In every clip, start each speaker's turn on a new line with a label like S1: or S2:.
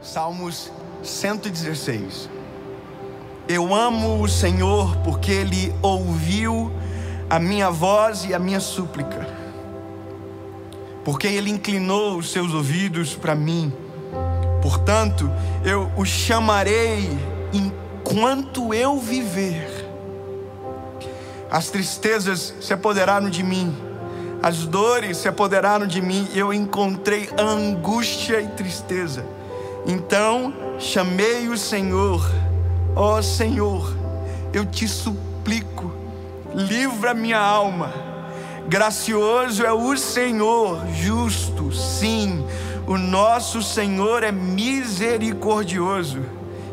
S1: Salmos 116. Eu amo o Senhor porque Ele ouviu a minha voz e a minha súplica, porque Ele inclinou os seus ouvidos para mim. Portanto, eu o chamarei enquanto eu viver. As tristezas se apoderaram de mim, as dores se apoderaram de mim, e eu encontrei angústia e tristeza. Então chamei o Senhor. Ó Senhor, eu te suplico, livra minha alma. Gracioso é o Senhor, justo, sim, o nosso Senhor é misericordioso.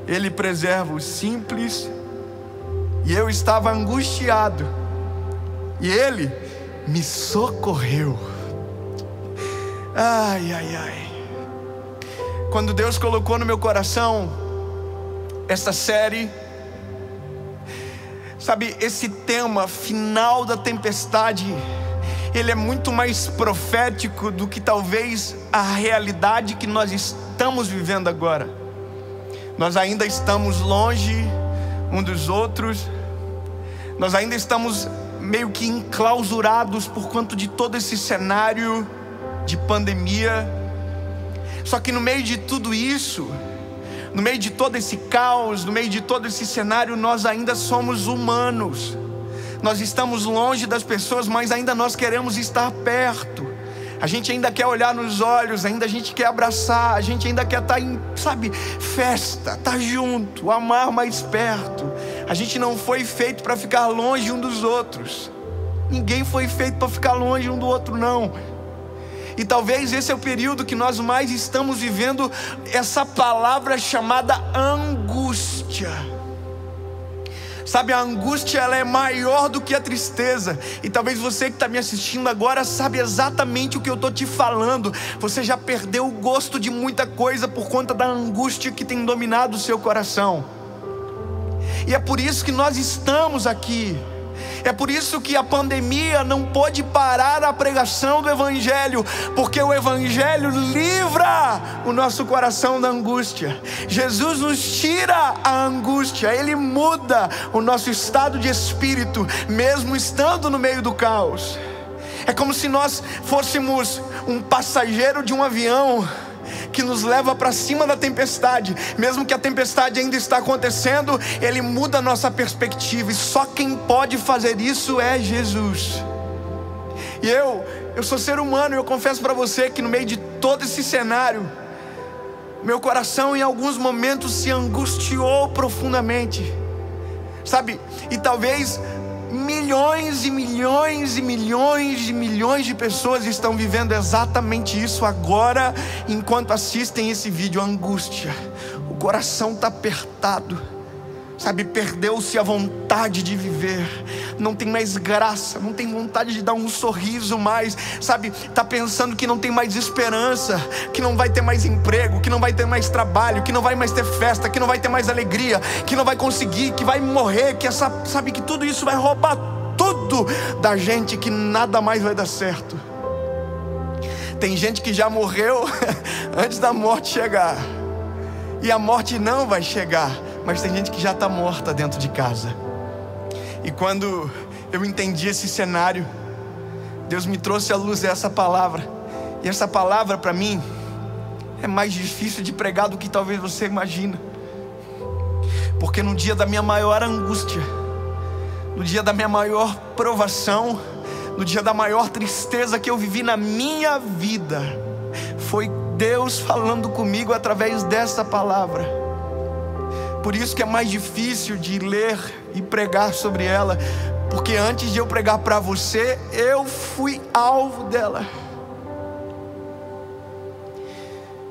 S1: Ele preserva os simples. E eu estava angustiado, e Ele me socorreu. Ai, ai, ai. Quando Deus colocou no meu coração essa série, sabe, esse tema, final da tempestade, ele é muito mais profético do que talvez a realidade que nós estamos vivendo agora. Nós ainda estamos longe um dos outros, nós ainda estamos meio que enclausurados por conta de todo esse cenário de pandemia. Só que no meio de tudo isso, no meio de todo esse caos, no meio de todo esse cenário, nós ainda somos humanos. Nós estamos longe das pessoas, mas ainda nós queremos estar perto. A gente ainda quer olhar nos olhos, ainda a gente quer abraçar, a gente ainda quer estar em, sabe, festa, estar junto, amar mais perto. A gente não foi feito para ficar longe um dos outros. Ninguém foi feito para ficar longe um do outro, não. E talvez esse é o período que nós mais estamos vivendo essa palavra chamada angústia. Sabe, a angústia, ela é maior do que a tristeza. E talvez você que está me assistindo agora sabe exatamente o que eu estou te falando. Você já perdeu o gosto de muita coisa por conta da angústia que tem dominado o seu coração. E é por isso que nós estamos aqui. É por isso que a pandemia não pôde parar a pregação do Evangelho, porque o Evangelho livra o nosso coração da angústia. Jesus nos tira a angústia, Ele muda o nosso estado de espírito, mesmo estando no meio do caos. É como se nós fôssemos um passageiro de um avião que nos leva para cima da tempestade. Mesmo que a tempestade ainda está acontecendo, Ele muda a nossa perspectiva, e só quem pode fazer isso é Jesus. E eu sou ser humano, e eu confesso para você que no meio de todo esse cenário, meu coração em alguns momentos se angustiou profundamente, sabe? E talvez milhões e milhões e milhões e milhões de pessoas estão vivendo exatamente isso agora, enquanto assistem esse vídeo. Angústia, o coração está apertado, sabe, perdeu-se a vontade de viver, não tem mais graça, não tem vontade de dar um sorriso mais, sabe, está pensando que não tem mais esperança, que não vai ter mais emprego, que não vai ter mais trabalho, que não vai mais ter festa, que não vai ter mais alegria, que não vai conseguir, que vai morrer, que sabe, que tudo isso vai roubar tudo da gente, que nada mais vai dar certo. Tem gente que já morreu antes da morte chegar, e a morte não vai chegar, mas tem gente que já está morta dentro de casa. E quando eu entendi esse cenário, Deus me trouxe à luz essa palavra. E essa palavra para mim é mais difícil de pregar do que talvez você imagina. Porque no dia da minha maior angústia, no dia da minha maior provação, no dia da maior tristeza que eu vivi na minha vida, foi Deus falando comigo através dessa palavra. Por isso que é mais difícil de ler e pregar sobre ela, porque antes de eu pregar para você, eu fui alvo dela.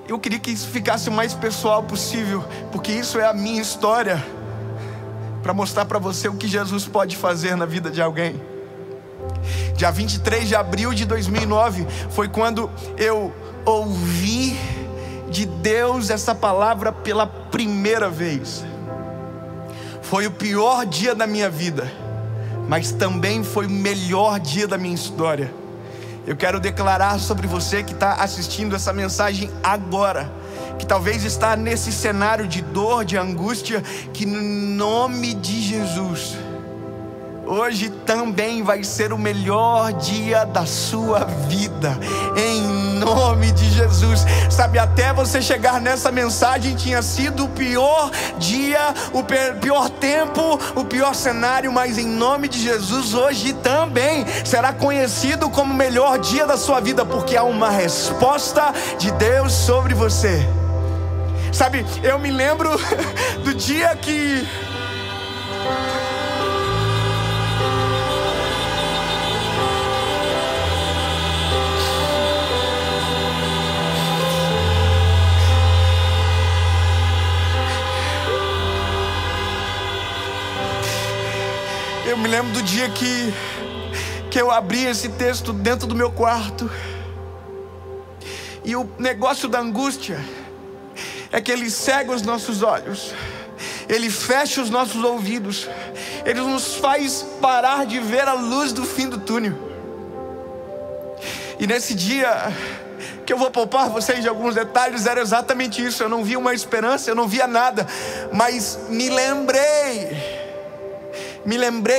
S1: Eu queria que isso ficasse o mais pessoal possível, porque isso é a minha história, para mostrar para você o que Jesus pode fazer na vida de alguém. Dia 23 de abril de 2009 foi quando eu ouvi de Deus essa palavra pela primeira vez. Foi o pior dia da minha vida, mas também foi o melhor dia da minha história. Eu quero declarar sobre você que está assistindo essa mensagem agora, que talvez está nesse cenário de dor, de angústia, que no nome de Jesus, hoje também vai ser o melhor dia da sua vida, em nome de Jesus. Sabe, até você chegar nessa mensagem tinha sido o pior dia, o pior tempo, o pior cenário, mas em nome de Jesus, hoje também será conhecido como o melhor dia da sua vida, porque há uma resposta de Deus sobre você. Sabe, eu me lembro do dia que... Eu me lembro do dia que eu abri esse texto dentro do meu quarto. E o negócio da angústia é que ele cega os nossos olhos, ele fecha os nossos ouvidos, ele nos faz parar de ver a luz do fim do túnel. E nesse dia, que eu vou poupar vocês de alguns detalhes, era exatamente isso. Eu não via uma esperança, eu não via nada, mas me lembrei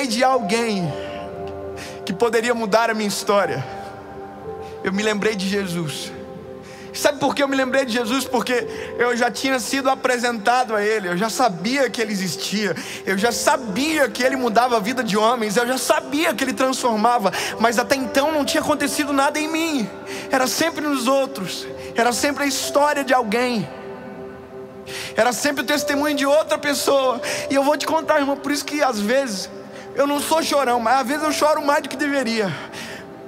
S1: de alguém que poderia mudar a minha história. Eu me lembrei de Jesus. Sabe por que eu me lembrei de Jesus? Porque eu já tinha sido apresentado a Ele, eu já sabia que Ele existia, eu já sabia que Ele mudava a vida de homens, eu já sabia que Ele transformava, mas até então não tinha acontecido nada em mim, era sempre nos outros, era sempre a história de alguém, era sempre o testemunho de outra pessoa. E eu vou te contar, irmão, por isso que às vezes eu não sou chorão, mas às vezes eu choro mais do que deveria,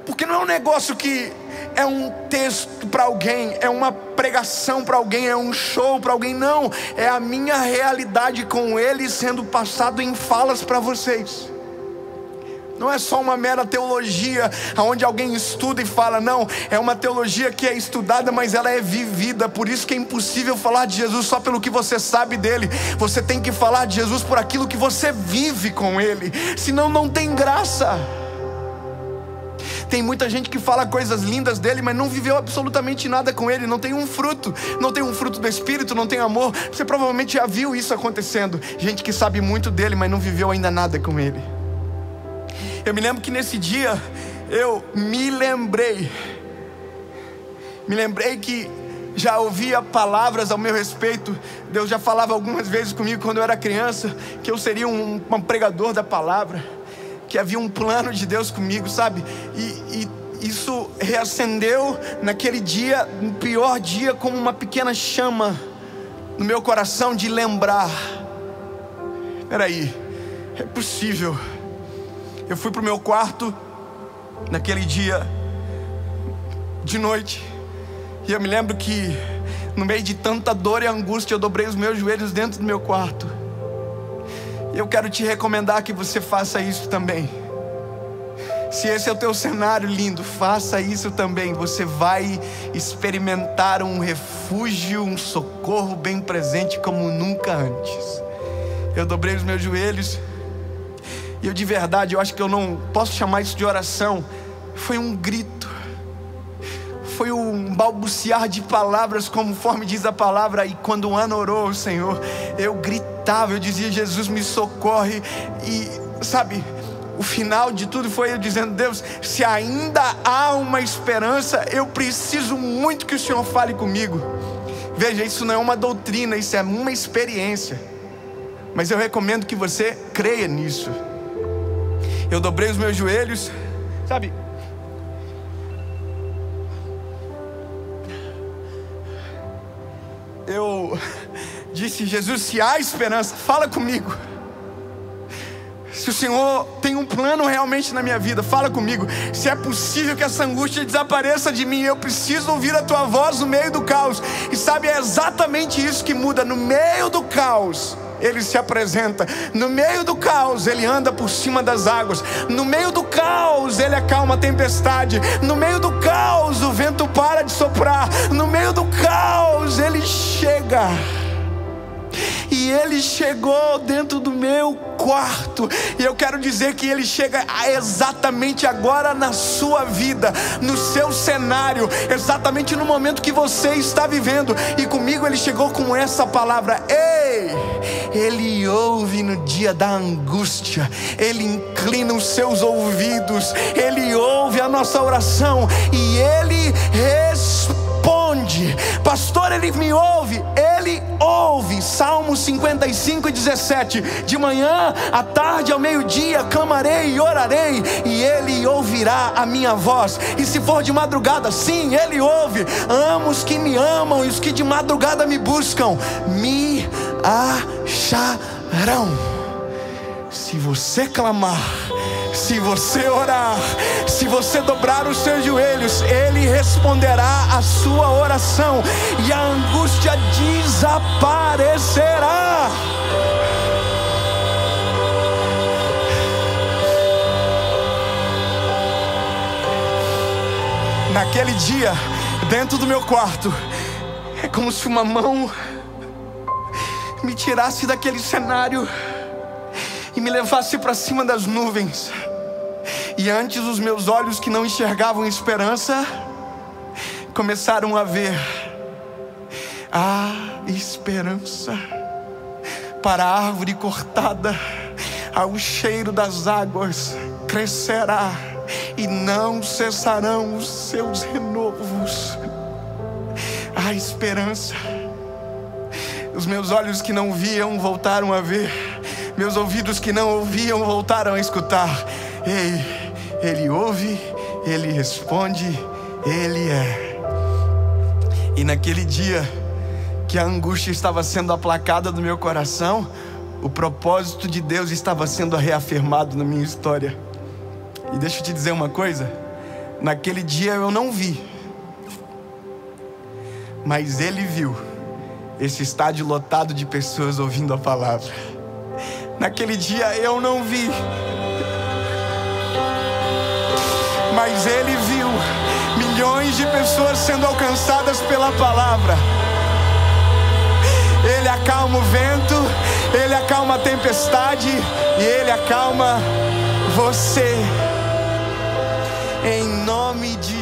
S1: porque não é um negócio que é um texto para alguém, é uma pregação para alguém, é um show para alguém. Não, é a minha realidade com Ele sendo passado em falas para vocês. Não é só uma mera teologia onde alguém estuda e fala, não. É uma teologia que é estudada, mas ela é vivida. Por isso que é impossível falar de Jesus só pelo que você sabe dele. Você tem que falar de Jesus por aquilo que você vive com Ele, senão não tem graça. Tem muita gente que fala coisas lindas dele, mas não viveu absolutamente nada com ele. Não tem um fruto, não tem um fruto do Espírito, não tem amor. Você provavelmente já viu isso acontecendo. Gente que sabe muito dele, mas não viveu ainda nada com ele. Eu me lembro que nesse dia eu me lembrei que já ouvia palavras ao meu respeito. Deus já falava algumas vezes comigo quando eu era criança, que eu seria um pregador da palavra, que havia um plano de Deus comigo, sabe? E isso reacendeu naquele dia, no pior dia, como uma pequena chama no meu coração de lembrar. Peraí, é possível. Eu fui pro meu quarto naquele dia de noite, e eu me lembro que no meio de tanta dor e angústia eu dobrei os meus joelhos dentro do meu quarto. E eu quero te recomendar que você faça isso também. Se esse é o teu cenário lindo, faça isso também. Você vai experimentar um refúgio, um socorro bem presente como nunca antes. Eu dobrei os meus joelhos, e eu de verdade, eu acho que eu não posso chamar isso de oração. Foi um grito, foi um balbuciar de palavras, conforme diz a palavra. E quando Ana orou ao Senhor, eu gritava, eu dizia, Jesus me socorre. E sabe, o final de tudo foi eu dizendo, Deus, se ainda há uma esperança, eu preciso muito que o Senhor fale comigo. Veja, isso não é uma doutrina, isso é uma experiência, mas eu recomendo que você creia nisso. Eu dobrei os meus joelhos, sabe? Eu disse, Jesus, se há esperança, fala comigo. Se o Senhor tem um plano realmente na minha vida, fala comigo. Se é possível que essa angústia desapareça de mim, eu preciso ouvir a tua voz no meio do caos. E sabe, é exatamente isso que muda. No meio do caos, Ele se apresenta. No meio do caos, Ele anda por cima das águas. No meio do caos, Ele acalma a tempestade. No meio do caos, o vento para de soprar. No meio do caos, Ele chega. E Ele chegou dentro do meu quarto. E eu quero dizer que Ele chega exatamente agora na sua vida, no seu cenário, exatamente no momento que você está vivendo. E comigo Ele chegou com essa palavra: ei! Ele ouve no dia da angústia, Ele inclina os seus ouvidos, Ele ouve a nossa oração e Ele responde. Pastor, Ele me ouve? Ele ouve. Salmo 55:17: de manhã, à tarde, ao meio-dia, clamarei e orarei, e Ele ouvirá a minha voz. E se for de madrugada, sim, Ele ouve. Amo os que me amam, e os que de madrugada me buscam me acharão. Se você clamar, se você orar, se você dobrar os seus joelhos, Ele responderá a sua oração e a angústia desaparecerá. Naquele dia, dentro do meu quarto, é como se uma mão me tirasse daquele cenário e me levasse para cima das nuvens. E antes os meus olhos, que não enxergavam esperança, começaram a ver a esperança. Para a árvore cortada, ao cheiro das águas crescerá, e não cessarão os seus renovos. A esperança. Os meus olhos que não viam voltaram a ver, meus ouvidos que não ouviam voltaram a escutar. Ei, Ele ouve, Ele responde, Ele é. E naquele dia que a angústia estava sendo aplacada do meu coração, o propósito de Deus estava sendo reafirmado na minha história. E deixa eu te dizer uma coisa: naquele dia eu não vi, mas Ele viu esse estádio lotado de pessoas ouvindo a palavra. Naquele dia eu não vi, mas Ele viu milhões de pessoas sendo alcançadas pela palavra. Ele acalma o vento, Ele acalma a tempestade, e Ele acalma você. Em nome de